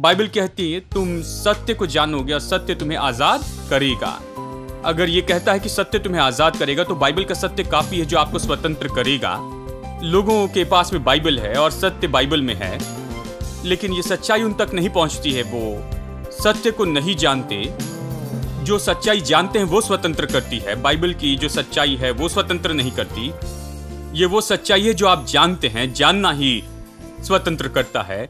Bible कहती है तुम सत्य को जानोगे और सत्य तुम्हें आजाद करेगा। अगर ये कहता है कि सत्य तुम्हें आजाद करेगा तो बाइबल का सत्य काफी है जो आपको स्वतंत्र करेगा। लोगों के पास में बाइबल है और सत्य बाइबल में है, लेकिन ये सच्चाई उन तक नहीं पहुंचती है। वो सत्य को नहीं जानते। जो सच्चाई जानते हैं वो स्वतंत्र करती है। बाइबल की जो सच्चाई है वो स्वतंत्र नहीं करती। ये वो सच्चाई है जो आप जानते हैं, जानना ही स्वतंत्र करता है।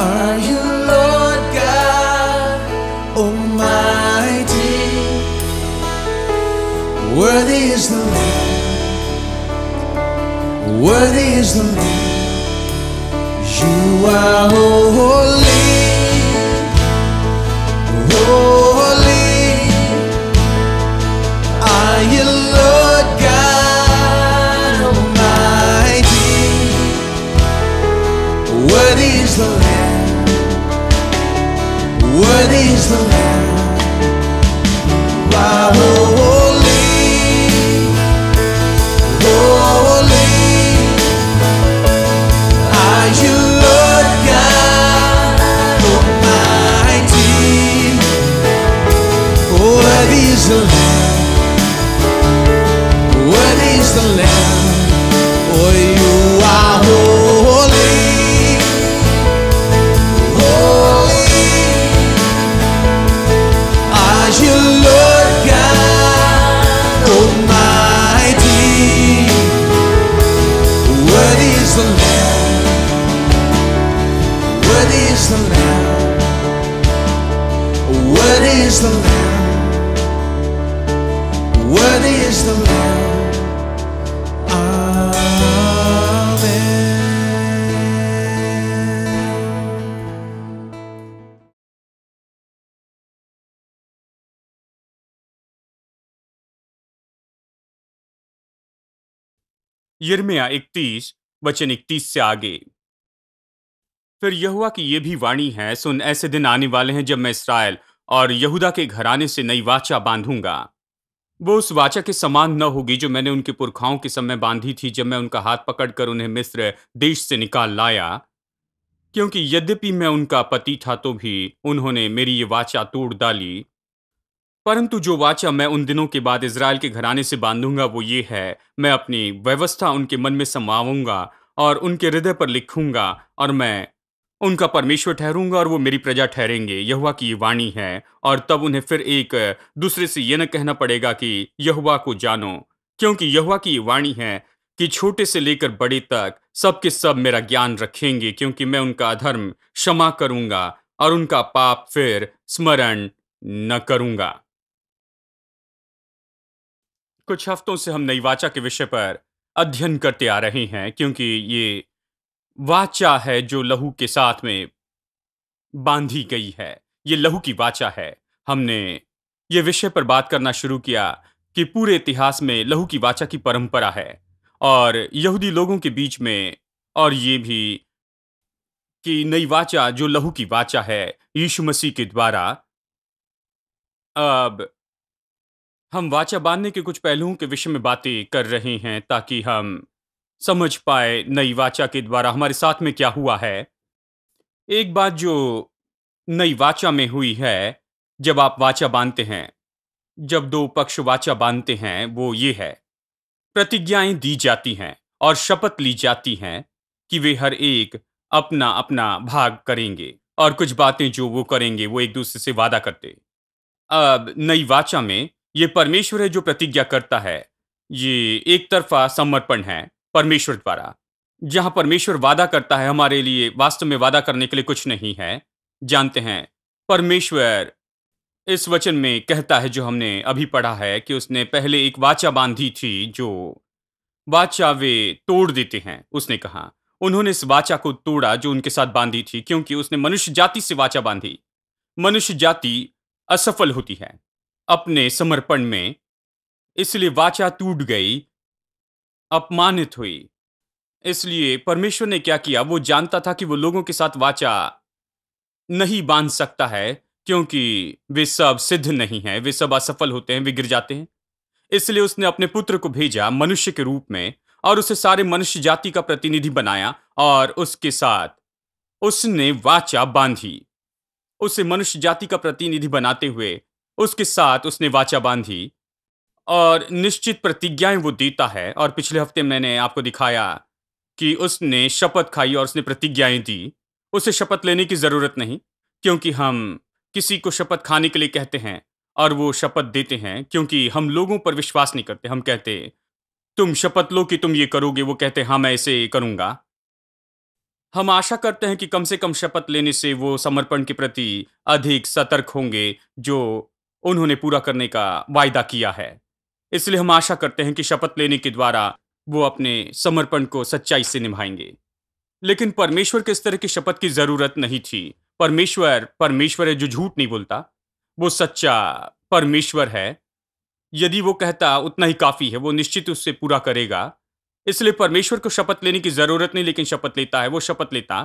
Are you Lord God Almighty? Worthy is the Lamb, worthy is the Lamb. You are holy, holy. Are you Lord God Almighty? Worthy is the Lamb. Worthy is the Lamb. You are holy, holy. Are you Lord God Almighty? Worthy is the Lamb. Worthy is the Lamb. Oh, you are holy. You Lord God Almighty, worthy is the Lamb, worthy is the Lamb, worthy is the Lamb, worthy is the Lamb. Amen. यिर्मयाह 31 वचन 31 से आगे। फिर यहोवा की ये भी वाणी है, सुन, ऐसे दिन आने वाले हैं जब मैं इस्राएल और यहूदा के घराने से नई वाचा बांधूंगा। वो उस वाचा के समान न होगी जो मैंने उनके पुरखाओं के समय बांधी थी, जब मैं उनका हाथ पकड़कर उन्हें मिस्र देश से निकाल लाया। क्योंकि यद्यपि मैं उनका पति था तो भी उन्होंने मेरी ये वाचा तोड़ डाली। परंतु जो वाचा मैं उन दिनों के बाद इज़राइल के घराने से बांधूंगा वो ये है, मैं अपनी व्यवस्था उनके मन में समाऊंगा और उनके हृदय पर लिखूंगा, और मैं उनका परमेश्वर ठहरूंगा और वो मेरी प्रजा ठहरेंगे। यहोवा की ये वाणी है। और तब उन्हें फिर एक दूसरे से ये न कहना पड़ेगा कि यहोवा को जानो, क्योंकि यहोवा की ये वाणी है कि छोटे से लेकर बड़े तक सब के सब मेरा ज्ञान रखेंगे, क्योंकि मैं उनका अधर्म क्षमा करूंगा और उनका पाप फिर स्मरण न करूंगा। कुछ हफ्तों से हम नई वाचा के विषय पर अध्ययन करते आ रहे हैं, क्योंकि ये वाचा है जो लहू के साथ में बांधी गई है। ये लहू की वाचा है। हमने ये विषय पर बात करना शुरू किया कि पूरे इतिहास में लहू की वाचा की परंपरा है, और यहूदी लोगों के बीच में, और ये भी कि नई वाचा जो लहू की वाचा है यीशु मसीह के द्वारा। अब हम वाचा बांधने के कुछ पहलुओं के विषय में बातें कर रहे हैं ताकि हम समझ पाए नई वाचा के द्वारा हमारे साथ में क्या हुआ है। एक बात जो नई वाचा में हुई है, जब आप वाचा बांधते हैं, जब दो पक्ष वाचा बांधते हैं, वो ये है, प्रतिज्ञाएं दी जाती हैं और शपथ ली जाती हैं कि वे हर एक अपना अपना भाग करेंगे, और कुछ बातें जो वो करेंगे वो एक दूसरे से वादा करते। अब नई वाचा में ये परमेश्वर है जो प्रतिज्ञा करता है। ये एक तरफा समर्पण है परमेश्वर द्वारा। जहां परमेश्वर वादा करता है, हमारे लिए वास्तव में वादा करने के लिए कुछ नहीं है। जानते हैं, परमेश्वर इस वचन में कहता है जो हमने अभी पढ़ा है कि उसने पहले एक वाचा बांधी थी, जो वाचा वे तोड़ देते हैं। उसने कहा उन्होंने इस वाचा को तोड़ा जो उनके साथ बांधी थी, क्योंकि उसने मनुष्य जाति से वाचा बांधी। मनुष्य जाति असफल होती है अपने समर्पण में, इसलिए वाचा टूट गई, अपमानित हुई। इसलिए परमेश्वर ने क्या किया, वो जानता था कि वो लोगों के साथ वाचा नहीं बांध सकता है, क्योंकि वे सब सिद्ध नहीं हैं, वे सब असफल होते हैं, वे गिर जाते हैं। इसलिए उसने अपने पुत्र को भेजा मनुष्य के रूप में और उसे सारे मनुष्य जाति का प्रतिनिधि बनाया और उसके साथ उसने वाचा बांधी। उसे मनुष्य जाति का प्रतिनिधि बनाते हुए उसके साथ उसने वाचा बांधी और निश्चित प्रतिज्ञाएं वो देता है। और पिछले हफ्ते मैंने आपको दिखाया कि उसने शपथ खाई और उसने प्रतिज्ञाएं दी। उसे शपथ लेने की जरूरत नहीं, क्योंकि हम किसी को शपथ खाने के लिए कहते हैं और वो शपथ देते हैं क्योंकि हम लोगों पर विश्वास नहीं करते। हम कहते तुम शपथ लो कि तुम ये करोगे, वो कहते हाँ मैं इसे करूंगा। हम आशा करते हैं कि कम से कम शपथ लेने से वो समर्पण के प्रति अधिक सतर्क होंगे जो उन्होंने पूरा करने का वायदा किया है। इसलिए हम आशा करते हैं कि शपथ लेने के द्वारा वो अपने समर्पण को सच्चाई से निभाएंगे। लेकिन परमेश्वर को इस तरह की शपथ की जरूरत नहीं थी। परमेश्वर परमेश्वर है जो झूठ नहीं बोलता। वो सच्चा परमेश्वर है। यदि वो कहता उतना ही काफी है, वो निश्चित उससे पूरा करेगा। इसलिए परमेश्वर को शपथ लेने की जरूरत नहीं, लेकिन शपथ लेता है। वो शपथ लेता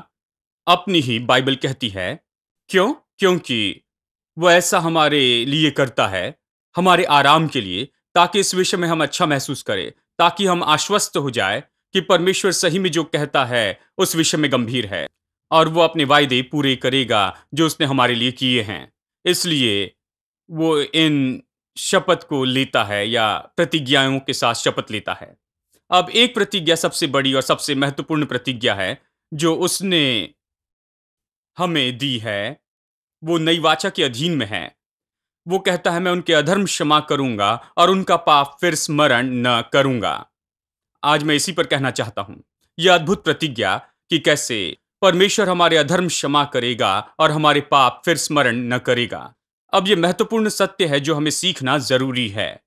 अपनी ही बाइबल कहती है। क्यों? क्योंकि वो ऐसा हमारे लिए करता है, हमारे आराम के लिए, ताकि इस विषय में हम अच्छा महसूस करें, ताकि हम आश्वस्त हो जाए कि परमेश्वर सही में जो कहता है उस विषय में गंभीर है और वो अपने वायदे पूरे करेगा जो उसने हमारे लिए किए हैं। इसलिए वो इन शपथ को लेता है या प्रतिज्ञाओं के साथ शपथ लेता है। अब एक प्रतिज्ञा सबसे बड़ी और सबसे महत्वपूर्ण प्रतिज्ञा है जो उसने हमें दी है। वो नई वाचा के अधीन में है। वो कहता है मैं उनके अधर्म क्षमा करूंगा और उनका पाप फिर स्मरण न करूंगा। आज मैं इसी पर कहना चाहता हूं। यह अद्भुत प्रतिज्ञा कि कैसे परमेश्वर हमारे अधर्म क्षमा करेगा और हमारे पाप फिर स्मरण न करेगा। अब यह महत्वपूर्ण सत्य है जो हमें सीखना जरूरी है।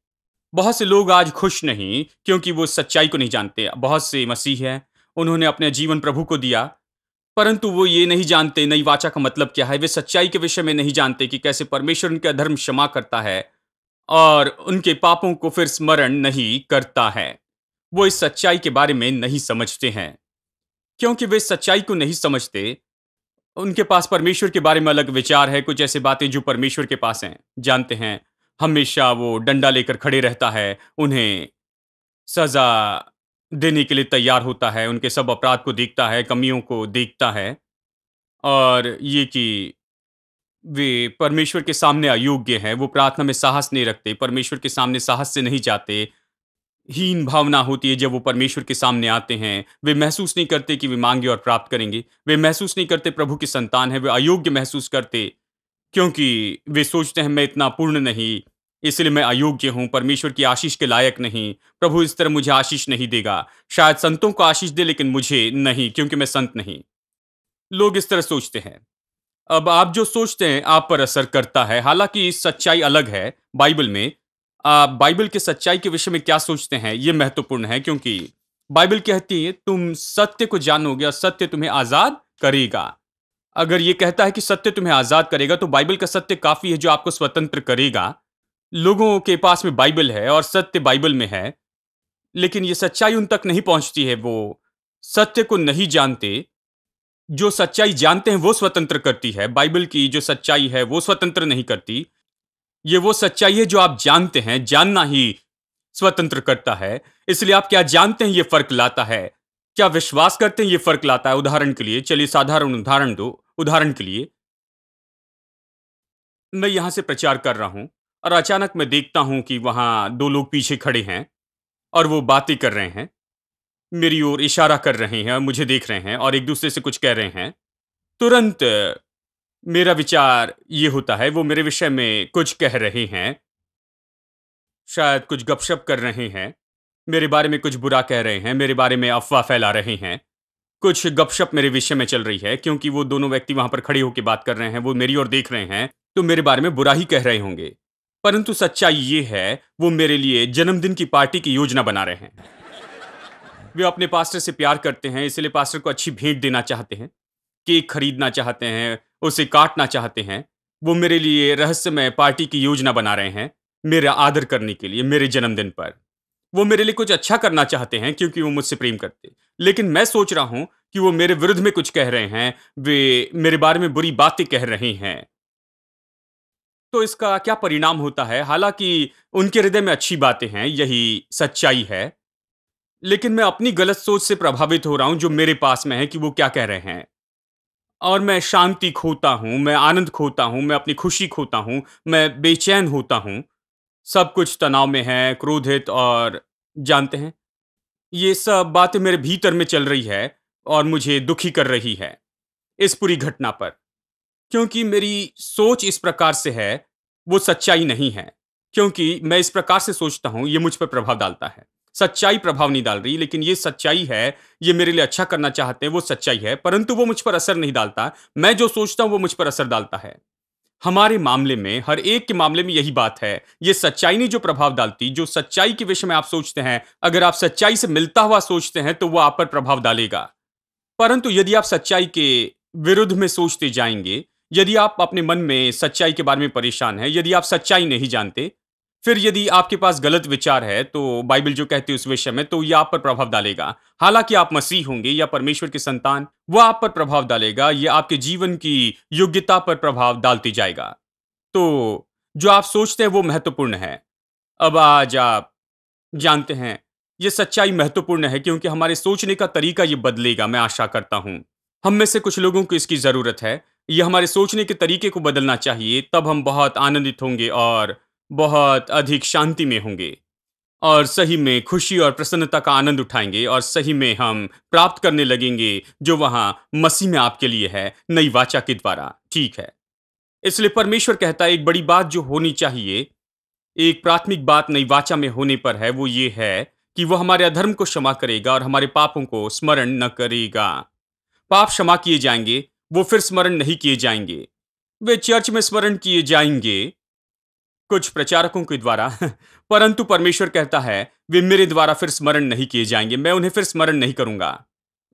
बहुत से लोग आज खुश नहीं क्योंकि वो सच्चाई को नहीं जानते। बहुत से मसीह हैं, उन्होंने अपने जीवन प्रभु को दिया, परंतु वो ये नहीं जानते नई वाचा का मतलब क्या है। वे सच्चाई के विषय में नहीं जानते कि कैसे परमेश्वर उनके अधर्म क्षमा करता है और उनके पापों को फिर स्मरण नहीं करता है। वो इस सच्चाई के बारे में नहीं समझते हैं। क्योंकि वे सच्चाई को नहीं समझते, उनके पास परमेश्वर के बारे में अलग विचार है। कुछ ऐसी बातें जो परमेश्वर के पास हैं जानते हैं। हमेशा वो डंडा लेकर खड़े रहता है, उन्हें सजा देने के लिए तैयार होता है, उनके सब अपराध को देखता है, कमियों को देखता है और ये कि वे परमेश्वर के सामने अयोग्य हैं। वो प्रार्थना में साहस नहीं रखते, परमेश्वर के सामने साहस से नहीं जाते। हीन भावना होती है जब वो परमेश्वर के सामने आते हैं। वे महसूस नहीं करते कि वे मांगे और प्राप्त करेंगे। वे महसूस नहीं करते प्रभु की संतान है। वे अयोग्य महसूस करते क्योंकि वे सोचते हैं मैं इतना पूर्ण नहीं, इसलिए मैं अयोग्य हूं, परमेश्वर की आशीष के लायक नहीं। प्रभु इस तरह मुझे आशीष नहीं देगा। शायद संतों को आशीष दे लेकिन मुझे नहीं, क्योंकि मैं संत नहीं। लोग इस तरह सोचते हैं। अब आप जो सोचते हैं आप पर असर करता है। हालांकि सच्चाई अलग है बाइबल में। आप बाइबल के सच्चाई के विषय में क्या सोचते हैं यह महत्वपूर्ण है, क्योंकि बाइबल कहती है तुम सत्य को जानोगे और सत्य तुम्हें आजाद करेगा। अगर यह कहता है कि सत्य तुम्हें आजाद करेगा तो बाइबल का सत्य काफी है जो आपको स्वतंत्र करेगा। लोगों के पास में बाइबल है और सत्य बाइबल में है, लेकिन यह सच्चाई उन तक नहीं पहुंचती है। वो सत्य को नहीं जानते। जो सच्चाई जानते हैं वो स्वतंत्र करती है। बाइबल की जो सच्चाई है वो स्वतंत्र नहीं करती। ये वो सच्चाई है जो आप जानते हैं, जानना ही स्वतंत्र करता है। इसलिए आप क्या जानते हैं ये फर्क लाता है, क्या विश्वास करते हैं ये फर्क लाता है। उदाहरण के लिए चलिए साधारण उदाहरण दो। उदाहरण के लिए मैं यहां से प्रचार कर रहा हूं और अचानक मैं देखता हूं कि वहां दो लोग पीछे खड़े हैं और वो बातें कर रहे हैं, मेरी ओर इशारा कर रहे हैं और मुझे देख रहे हैं और एक दूसरे से कुछ कह रहे हैं। तुरंत मेरा विचार ये होता है वो मेरे विषय में कुछ कह रहे हैं, शायद कुछ गपशप कर रहे हैं, मेरे बारे में कुछ बुरा कह रहे हैं, मेरे बारे में अफवाह फैला रहे हैं। कुछ गपशप मेरे विषय में चल रही है क्योंकि वो दोनों व्यक्ति वहां पर खड़े होकर बात कर रहे हैं, वो मेरी ओर देख रहे हैं तो मेरे बारे में बुरा ही कह रहे होंगे। परंतु सच्चाई ये है वो मेरे लिए जन्मदिन की पार्टी की योजना बना रहे हैं। वे अपने पास्टर से प्यार करते हैं, इसलिए पास्टर को अच्छी भेंट देना चाहते हैं, केक खरीदना चाहते हैं, उसे काटना चाहते हैं। वो मेरे लिए रहस्यमय पार्टी की योजना बना रहे हैं मेरा आदर करने के लिए मेरे जन्मदिन पर। वो मेरे लिए कुछ अच्छा करना चाहते हैं क्योंकि वो मुझसे प्रेम करते। लेकिन मैं सोच रहा हूं कि वो मेरे विरुद्ध में कुछ कह रहे हैं, वे मेरे बारे में बुरी बातें कह रहे हैं। तो इसका क्या परिणाम होता है? हालांकि उनके हृदय में अच्छी बातें हैं, यही सच्चाई है, लेकिन मैं अपनी गलत सोच से प्रभावित हो रहा हूं जो मेरे पास में है कि वो क्या कह रहे हैं। और मैं शांति खोता हूं, मैं आनंद खोता हूं, मैं अपनी खुशी खोता हूं, मैं बेचैन होता हूं। सब कुछ तनाव में है, क्रोधित, और जानते हैं, ये सब बातें मेरे भीतर में चल रही है और मुझे दुखी कर रही है इस पूरी घटना पर। क्योंकि मेरी सोच इस प्रकार से है, वो सच्चाई नहीं है। क्योंकि मैं इस प्रकार से सोचता हूं, ये मुझ पर प्रभाव डालता है। सच्चाई प्रभाव नहीं डाल रही, लेकिन ये सच्चाई है, ये मेरे लिए अच्छा करना चाहते हैं, वो सच्चाई है, परंतु वो मुझ पर असर नहीं डालता। मैं जो सोचता हूं वो मुझ पर असर डालता है। हमारे मामले में, हर एक के मामले में यही बात है। ये सच्चाई नहीं जो प्रभाव डालती, जो सच्चाई के विषय में आप सोचते हैं, अगर आप सच्चाई से मिलता हुआ सोचते हैं तो वो आप पर प्रभाव डालेगा। परंतु यदि आप सच्चाई के विरुद्ध में सोचते जाएंगे, यदि आप अपने मन में सच्चाई के बारे में परेशान हैं, यदि आप सच्चाई नहीं जानते, फिर यदि आपके पास गलत विचार है, तो बाइबल जो कहती है उस विषय में, तो यह आप पर प्रभाव डालेगा। हालांकि आप मसीह होंगे या परमेश्वर के संतान, वह आप पर प्रभाव डालेगा, यह आपके जीवन की योग्यता पर प्रभाव डालती जाएगा। तो जो आप सोचते हैं वो महत्वपूर्ण है। अब आज आप जानते हैं, ये सच्चाई महत्वपूर्ण है क्योंकि हमारे सोचने का तरीका ये बदलेगा, मैं आशा करता हूं। हम में से कुछ लोगों को इसकी जरूरत है। ये हमारे सोचने के तरीके को बदलना चाहिए, तब हम बहुत आनंदित होंगे और बहुत अधिक शांति में होंगे, और सही में खुशी और प्रसन्नता का आनंद उठाएंगे, और सही में हम प्राप्त करने लगेंगे जो वहां मसीह में आपके लिए है, नई वाचा के द्वारा। ठीक है। इसलिए परमेश्वर कहता है, एक बड़ी बात जो होनी चाहिए, एक प्राथमिक बात नई वाचा में होने पर है, वो ये है कि वो हमारे अधर्म को क्षमा करेगा और हमारे पापों को स्मरण न करेगा। पाप क्षमा किए जाएंगे, वो फिर स्मरण नहीं किए जाएंगे। वे चर्च में स्मरण किए जाएंगे कुछ प्रचारकों के द्वारा परंतु परमेश्वर कहता है, वे मेरे द्वारा फिर स्मरण नहीं किए जाएंगे, मैं उन्हें फिर स्मरण नहीं करूंगा।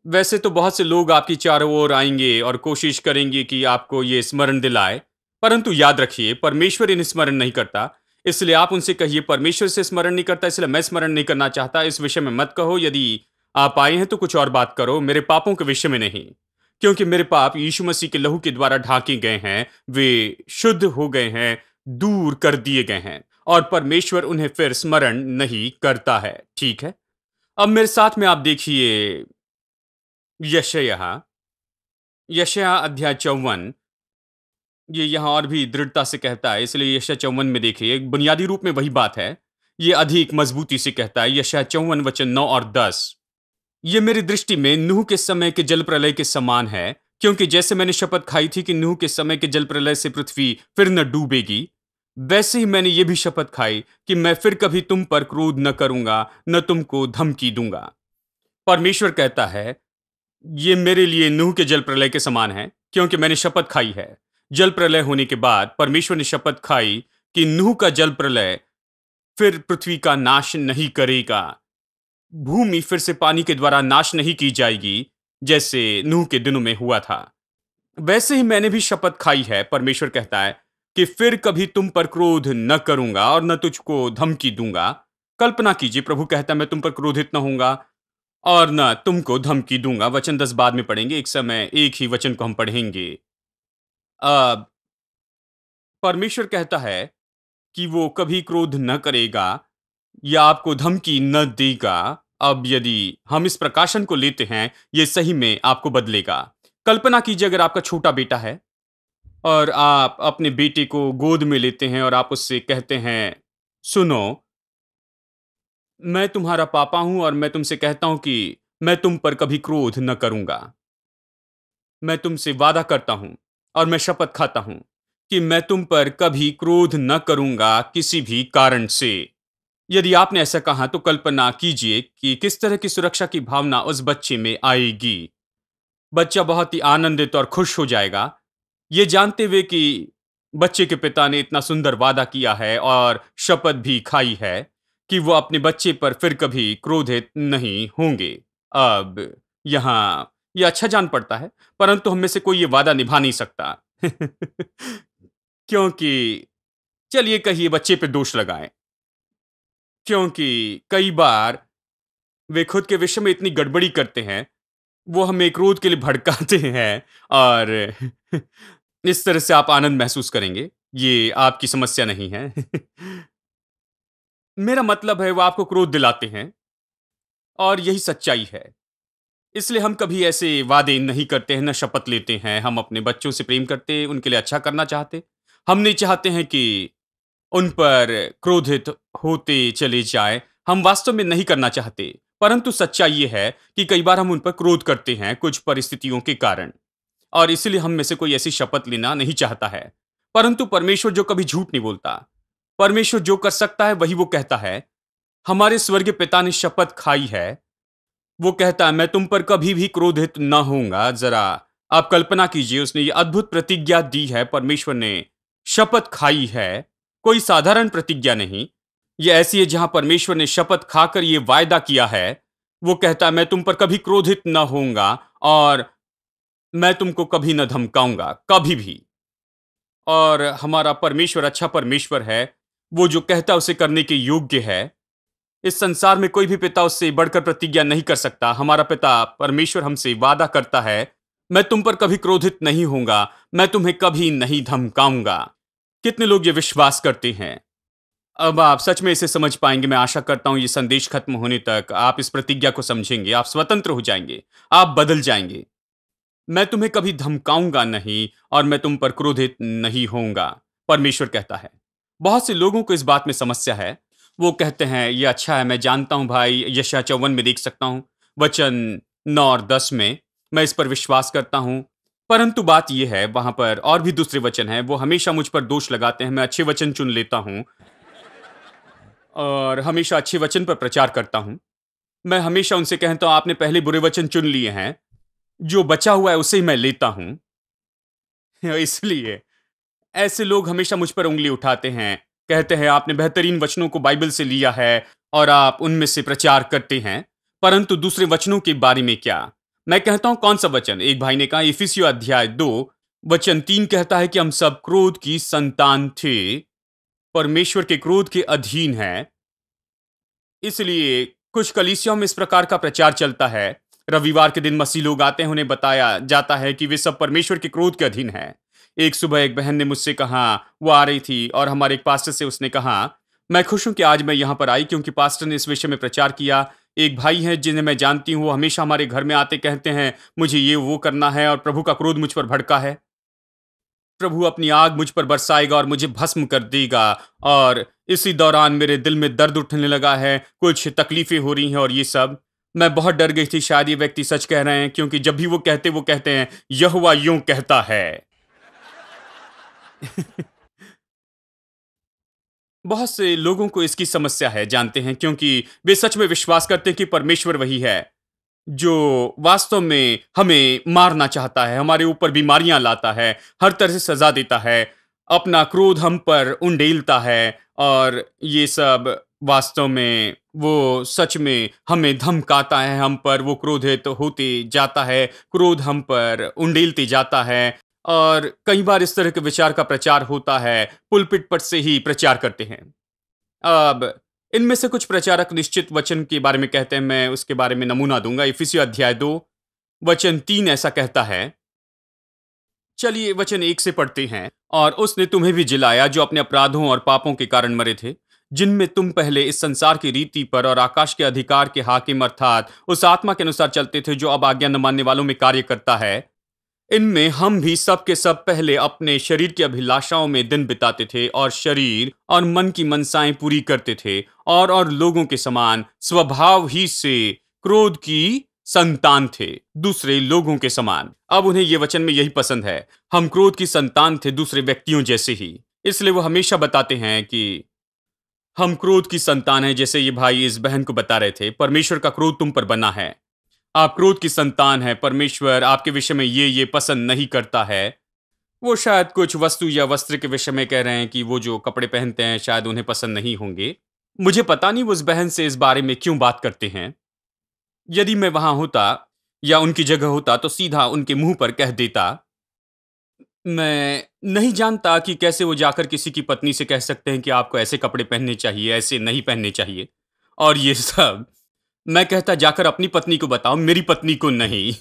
वैसे तो बहुत से लोग आपकी चारों ओर आएंगे और कोशिश करेंगे कि आपको ये स्मरण दिलाए, परंतु याद रखिए, परमेश्वर इन्हें स्मरण नहीं करता। इसलिए आप उनसे कहिए, परमेश्वर से स्मरण नहीं करता, इसलिए मैं स्मरण नहीं करना चाहता। इस विषय में मत कहो। यदि आप आए हैं तो कुछ और बात करो, मेरे पापों के विषय में नहीं। क्योंकि मेरे पाप यीशु मसीह के लहू के द्वारा ढांके गए हैं, वे शुद्ध हो गए हैं, दूर कर दिए गए हैं, और परमेश्वर उन्हें फिर स्मरण नहीं करता है। ठीक है। अब मेरे साथ में आप देखिए यशायाह, यशायाह अध्याय 54। ये यहाँ और भी दृढ़ता से कहता है, इसलिए यशायाह 54 में देखिए, बुनियादी रूप में वही बात है। ये अधिक मजबूती से कहता है, यशायाह 54 वचन 9 और 10। ये मेरी दृष्टि में नूह के समय के जल प्रलय के समान है, क्योंकि जैसे मैंने शपथ खाई थी कि नूह के समय के जल प्रलय से पृथ्वी फिर न डूबेगी, वैसे ही मैंने ये भी शपथ खाई कि मैं फिर कभी तुम पर क्रोध न करूंगा, न तुमको धमकी दूंगा। परमेश्वर कहता है, ये मेरे लिए नूह के जल प्रलय के समान है, क्योंकि मैंने शपथ खाई है। जल प्रलय होने के बाद परमेश्वर ने शपथ खाई कि नूह का जल प्रलय फिर पृथ्वी का नाश नहीं करेगा। भूमि फिर से पानी के द्वारा नाश नहीं की जाएगी, जैसे नूह के दिनों में हुआ था। वैसे ही मैंने भी शपथ खाई है, परमेश्वर कहता है, कि फिर कभी तुम पर क्रोध न करूंगा और न तुझको धमकी दूंगा। कल्पना कीजिए, प्रभु कहता है, मैं तुम पर क्रोधित न होऊंगा और न तुमको धमकी दूंगा। वचन 10 बाद में पढ़ेंगे, एक समय एक ही वचन को हम पढ़ेंगे। अब परमेश्वर कहता है कि वो कभी क्रोध न करेगा या आपको धमकी न देगा। अब यदि हम इस प्रकाशन को लेते हैं, ये सही में आपको बदलेगा। कल्पना कीजिए, अगर आपका छोटा बेटा है और आप अपने बेटे को गोद में लेते हैं और आप उससे कहते हैं, सुनो, मैं तुम्हारा पापा हूं और मैं तुमसे कहता हूं कि मैं तुम पर कभी क्रोध न करूंगा। मैं तुमसे वादा करता हूं और मैं शपथ खाता हूं कि मैं तुम पर कभी क्रोध न करूंगा किसी भी कारण से। यदि आपने ऐसा कहा तो कल्पना कीजिए कि किस तरह की सुरक्षा की भावना उस बच्चे में आएगी। बच्चा बहुत ही आनंदित और खुश हो जाएगा, ये जानते हुए कि बच्चे के पिता ने इतना सुंदर वादा किया है और शपथ भी खाई है कि वो अपने बच्चे पर फिर कभी क्रोधित नहीं होंगे। अब यहाँ ये अच्छा जान पड़ता है, परंतु हम में से कोई ये वादा निभा नहीं सकता क्योंकि चलिए कहिए बच्चे पे दोष लगाएं, क्योंकि कई बार वे खुद के विषय में इतनी गड़बड़ी करते हैं, वो हमें क्रोध के लिए भड़काते हैं, और इस तरह से आप आनंद महसूस करेंगे। ये आपकी समस्या नहीं है। मेरा मतलब है वो आपको क्रोध दिलाते हैं और यही सच्चाई है। इसलिए हम कभी ऐसे वादे नहीं करते हैं, ना शपथ लेते हैं। हम अपने बच्चों से प्रेम करते, उनके लिए अच्छा करना चाहते। हम नहीं चाहते हैं कि उन पर क्रोधित होते चले जाएँ। हम वास्तव में नहीं करना चाहते। परंतु सच्चाई ये है कि कई बार हम उन पर क्रोध करते हैं कुछ परिस्थितियों के कारण और इसीलिए हम में से कोई ऐसी शपथ लेना नहीं चाहता है। परंतु परमेश्वर जो कभी झूठ नहीं बोलता। परमेश्वर जो कर सकता है वही वो कहता है। हमारे स्वर्गीय पिता ने शपथ खाई है। वो कहता है मैं तुम पर कभी भी क्रोधित ना होऊँगा। ज़रा आप कल्पना कीजिए उसने ये अद्भुत प्रतिज्ञा दी है, परमेश्वर ने शपथ खाई है। कोई साधारण प्रतिज्ञा नहीं। ये ऐसी है जहाँ परमेश्वर ने शपथ खाकर ये वायदा किया है। वो कहता है मैं तुम पर कभी क्रोधित ना होऊँगा और मैं तुमको कभी न धमकाऊँगा, कभी भी। और हमारा परमेश्वर अच्छा परमेश्वर है। वो जो कहता है उसे करने के योग्य है। इस संसार में कोई भी पिता उससे बढ़कर प्रतिज्ञा नहीं कर सकता। हमारा पिता परमेश्वर हमसे वादा करता है, मैं तुम पर कभी क्रोधित नहीं होऊँगा, मैं तुम्हें कभी नहीं धमकाऊँगा। कितने लोग ये विश्वास करते हैं? अब आप सच में इसे समझ पाएँगे, मैं आशा करता हूँ ये संदेश खत्म होने तक आप इस प्रतिज्ञा को समझेंगे, आप स्वतंत्र हो जाएँगे, आप बदल जाएँगे। मैं तुम्हें कभी धमकाऊँगा नहीं और मैं तुम पर क्रोधित नहीं होऊँगा, परमेश्वर कहता है। बहुत से लोगों को इस बात में समस्या है। वो कहते हैं, "ये अच्छा है, मैं जानता हूँ भाई, यशायाह 54 में देख सकता हूँ, वचन 9 और 10 में, मैं इस पर विश्वास करता हूँ।" परंतु बात ये है, वहाँ पर और भी दूसरे वचन हैं, वो हमेशा मुझ पर दोष लगाते हैं। मैं अच्छे वचन चुन लेता हूँ और हमेशा अच्छे वचन पर प्रचार करता हूँ। मैं हमेशा उनसे कहता हूँ, "आपने पहले बुरे वचन चुन लिए हैं, जो बचा हुआ है उसे ही मैं लेता हूँ।" इसलिए ऐसे लोग हमेशा मुझ पर उँगली उठाते हैं। कहते हैं आपने बेहतरीन वचनों को बाइबल से लिया है और आप उनमें से प्रचार करते हैं, परंतु दूसरे वचनों के बारे में क्या? मैं कहता हूँ कौन सा वचन? एक भाई ने कहा इफिसियों अध्याय 2 वचन 3 कहता है कि हम सब क्रोध की संतान थे, परमेश्वर के क्रोध के अधीन हैं। इसलिए कुछ कलीसियाओं में इस प्रकार का प्रचार चलता है। रविवार के दिन मसीह लोग आते हैं, उन्हें बताया जाता है कि वे सब परमेश्वर के क्रोध के अधीन हैं। एक सुबह एक बहन ने मुझसे कहा, वो आ रही थी और हमारे एक पास्टर से उसने कहा, मैं खुश हूं कि आज मैं यहाँ पर आई क्योंकि पास्टर ने इस विषय में प्रचार किया। एक भाई हैं जिन्हें मैं जानती हूँ, वो हमेशा हमारे घर में आते कहते हैं मुझे ये वो करना है और प्रभु का क्रोध मुझ पर भड़का है। प्रभु अपनी आग मुझ पर बरसाएगा और मुझे भस्म कर देगा। और इसी दौरान मेरे दिल में दर्द उठने लगा है, कुछ तकलीफें हो रही हैं और ये सब। मैं बहुत डर गई थी, शायद ये व्यक्ति सच कह रहे हैं, क्योंकि जब भी वो कहते हैं यहोवा यूं कहता है। बहुत से लोगों को इसकी समस्या है, जानते हैं, क्योंकि वे सच में विश्वास करते हैं कि परमेश्वर वही है जो वास्तव में हमें मारना चाहता है, हमारे ऊपर बीमारियां लाता है, हर तरह से सजा देता है, अपना क्रोध हम पर उंडेलता है और ये सब वास्तव में वो सच में हमें धमकाता है, हम पर वो क्रोधित होते जाता है, क्रोध हम पर उंडेलते जाता है। और कई बार इस तरह के विचार का प्रचार होता है, पुलपिट पर से ही प्रचार करते हैं। अब इनमें से कुछ प्रचारक निश्चित वचन के बारे में कहते हैं, मैं उसके बारे में नमूना दूंगा। इफिसियों अध्याय 2 वचन 3 ऐसा कहता है। चलिए वचन 1 से पढ़ते हैं। और उसने तुम्हें भी जिलाया जो अपने अपराधों और पापों के कारण मरे थे, जिनमें तुम पहले इस संसार की रीति पर और आकाश के अधिकार के हाकिम अर्थात उस आत्मा के अनुसार चलते थे जो अब आज्ञा न मानने वालों में कार्य करता है। इनमें हम भी सब के सब पहले अपने शरीर की अभिलाषाओं में दिन बिताते थे और शरीर और मन की मनसाएं पूरी करते थे और लोगों के समान स्वभाव ही से क्रोध की संतान थे, दूसरे लोगों के समान। अब उन्हें यह वचन में यही पसंद है, हम क्रोध की संतान थे दूसरे व्यक्तियों जैसे ही। इसलिए वो हमेशा बताते हैं कि हम क्रोध की संतान हैं। जैसे ये भाई इस बहन को बता रहे थे, परमेश्वर का क्रोध तुम पर बना है, आप क्रोध की संतान है, परमेश्वर आपके विषय में ये पसंद नहीं करता है। वो शायद कुछ वस्तु या वस्त्र के विषय में कह रहे हैं कि वो जो कपड़े पहनते हैं शायद उन्हें पसंद नहीं होंगे। मुझे पता नहीं वो उस बहन से इस बारे में क्यों बात करते हैं। यदि मैं वहां होता या उनकी जगह होता तो सीधा उनके मुंह पर कह देता। मैं नहीं जानता कि कैसे वो जाकर किसी की पत्नी से कह सकते हैं कि आपको ऐसे कपड़े पहनने चाहिए, ऐसे नहीं पहनने चाहिए और ये सब। मैं कहता जाकर अपनी पत्नी को बताओ, मेरी पत्नी को नहीं।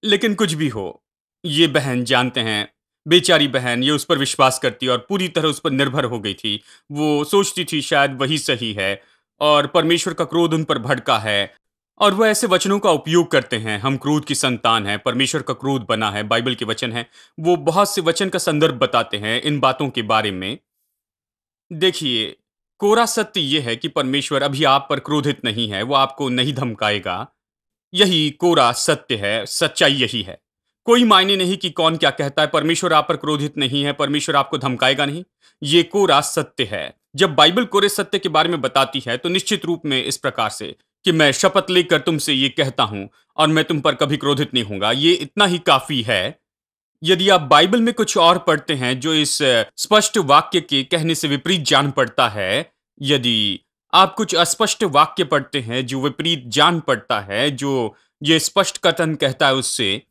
लेकिन कुछ भी हो, ये बहन जानते हैं, बेचारी बहन ये उस पर विश्वास करती और पूरी तरह उस पर निर्भर हो गई थी। वो सोचती थी शायद वही सही है और परमेश्वर का क्रोध उन पर भड़का है और वो ऐसे वचनों का उपयोग करते हैं, हम क्रोध की संतान हैं, परमेश्वर का क्रोध बना है, बाइबल के वचन हैं। वो बहुत से वचन का संदर्भ बताते हैं इन बातों के बारे में। देखिए, कोरा सत्य ये है कि परमेश्वर अभी आप पर क्रोधित नहीं है, वो आपको नहीं धमकाएगा। यही कोरा सत्य है, सच्चाई यही है। कोई मायने नहीं कि कौन क्या कहता है, परमेश्वर आप पर क्रोधित नहीं है, परमेश्वर आपको धमकाएगा नहीं। ये कोरा सत्य है। जब बाइबल कोरे सत्य के बारे में बताती है, तो निश्चित रूप में इस प्रकार से कि मैं शपथ लेकर तुमसे ये कहता हूं और मैं तुम पर कभी क्रोधित नहीं होऊंगा, ये इतना ही काफी है। यदि आप बाइबल में कुछ और पढ़ते हैं जो इस स्पष्ट वाक्य के कहने से विपरीत जान पड़ता है, यदि आप कुछ अस्पष्ट वाक्य पढ़ते हैं जो विपरीत जान पड़ता है, जो ये स्पष्ट कथन कहता है उससे,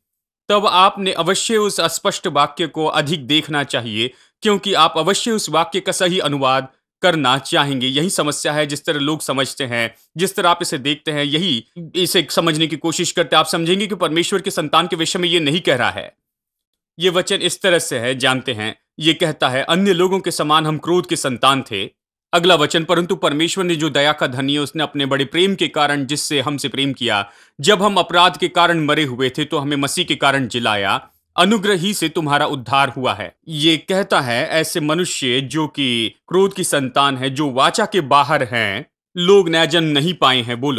तब आपने अवश्य उस अस्पष्ट वाक्य को अधिक देखना चाहिए, क्योंकि आप अवश्य उस वाक्य का सही अनुवाद करना चाहेंगे। यही समस्या है, जिस तरह लोग समझते हैं, जिस तरह आप इसे देखते हैं, यही इसे समझने की कोशिश करते हैं। आप समझेंगे कि परमेश्वर के संतान के विषय में ये नहीं कह रहा है। ये वचन इस तरह से है, जानते हैं, ये कहता है अन्य लोगों के समान हम क्रोध के संतान थे। अगला वचन, परंतु परमेश्वर ने जो दया का धनी है, उसने अपने बड़े प्रेम के कारण जिससे हमसे प्रेम किया, जब हम अपराध के कारण मरे हुए थे तो हमें मसीह के कारण जिलाया, अनुग्रह ही से तुम्हारा उद्धार हुआ है। ये कहता है ऐसे मनुष्य जो कि क्रोध की संतान है, जो वाचा के बाहर हैं, लोग नया जन्म नहीं पाए हैं, वो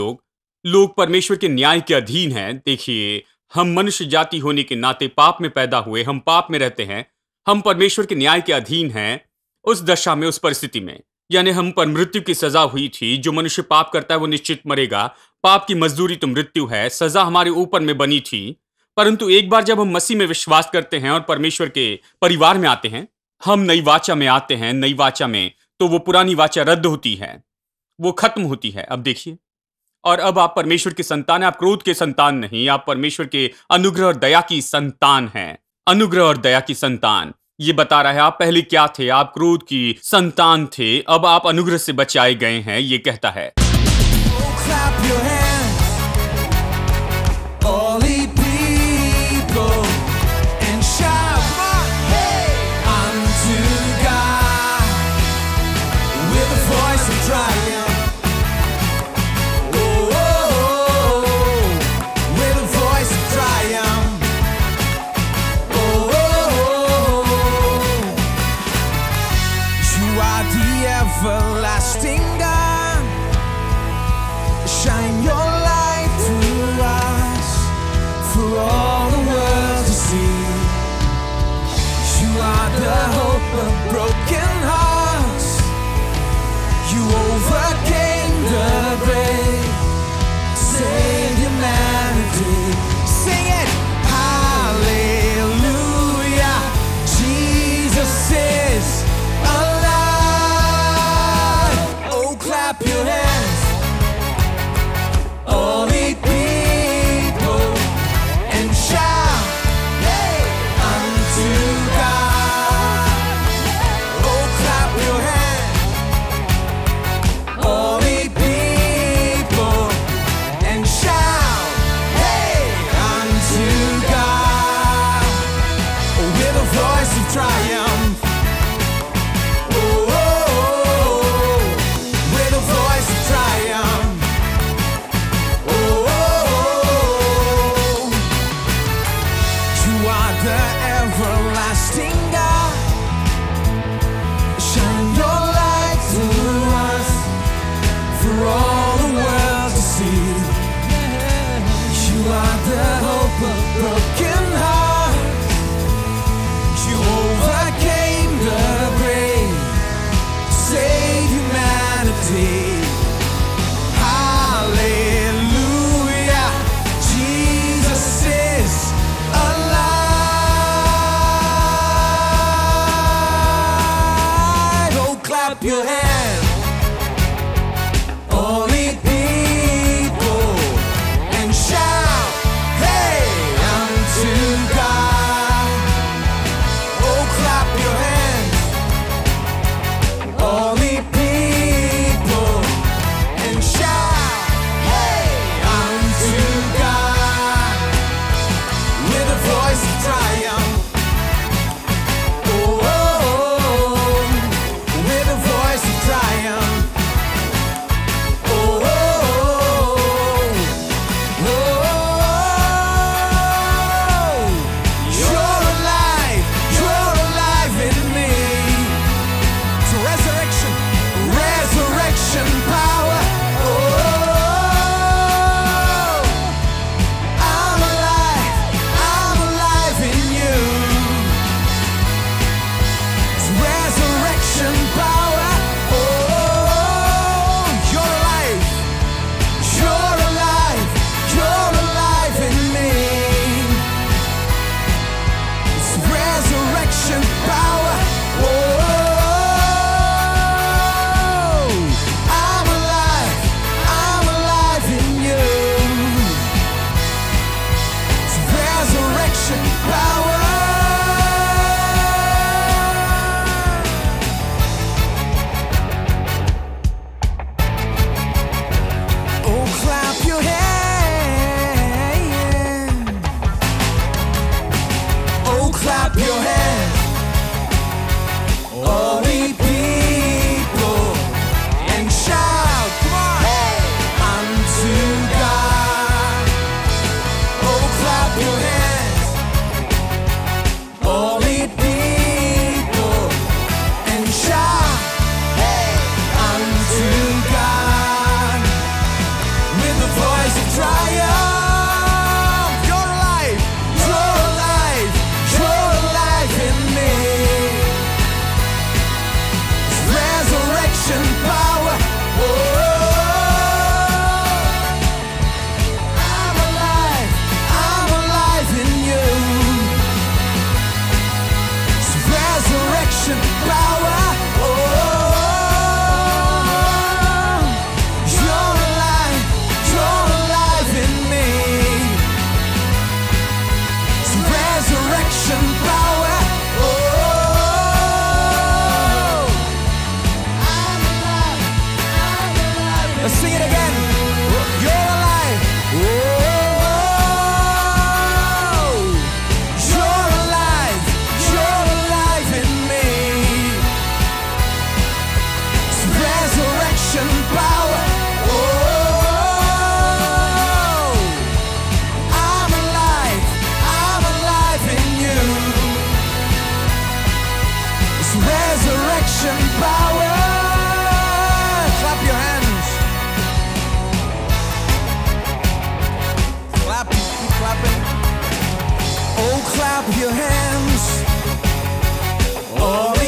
लोग परमेश्वर के न्याय के अधीन हैं। देखिए, हम मनुष्य जाति होने के नाते पाप में पैदा हुए, हम पाप में रहते हैं, हम परमेश्वर के न्याय के अधीन हैं। उस दशा में, उस परिस्थिति में, यानी हम पर मृत्यु की सजा हुई थी। जो मनुष्य पाप करता है वो निश्चित मरेगा। पाप की मजदूरी तो मृत्यु है। सजा हमारे ऊपर में बनी थी, परंतु एक बार जब हम मसीह में विश्वास करते हैं और परमेश्वर के परिवार में आते हैं, हम नई वाचा में आते हैं। नई वाचा में तो वो पुरानी वाचा रद्द होती है, वो खत्म होती है। अब देखिए, और अब आप परमेश्वर की संतान हैं। आप क्रोध के संतान नहीं, आप परमेश्वर के अनुग्रह और दया की संतान हैं। अनुग्रह और दया की संतान ये बता रहा है, आप पहले क्या थे? आप क्रोध की संतान थे, अब आप अनुग्रह से बचाए गए हैं। ये कहता है Clap your hands, all ye people, and shout, hey, unto God with a voice of triumph. Oh, oh, oh, with a voice of triumph. Oh, oh, oh, you are the everlasting God. Shine your light through us for all the world to see. You are the hope of broken hearts. You overcame the grave, saved humanity. Sing it, hallelujah. Jesus is alive. Oh, clap your hands, all ye people, and shout, hey, unto God. Oh, clap your hands, all ye people, and shout, hey, unto God. Oh, with a voice of triumph. Oh, oh, oh, with a voice of triumph. You are the everlasting God. Shine your light through us for all the world to see. You are the hope of broken hearts. You overcame resurrection power. Clap your hands. Clap, keep clapping. Oh, clap your hands. Oh,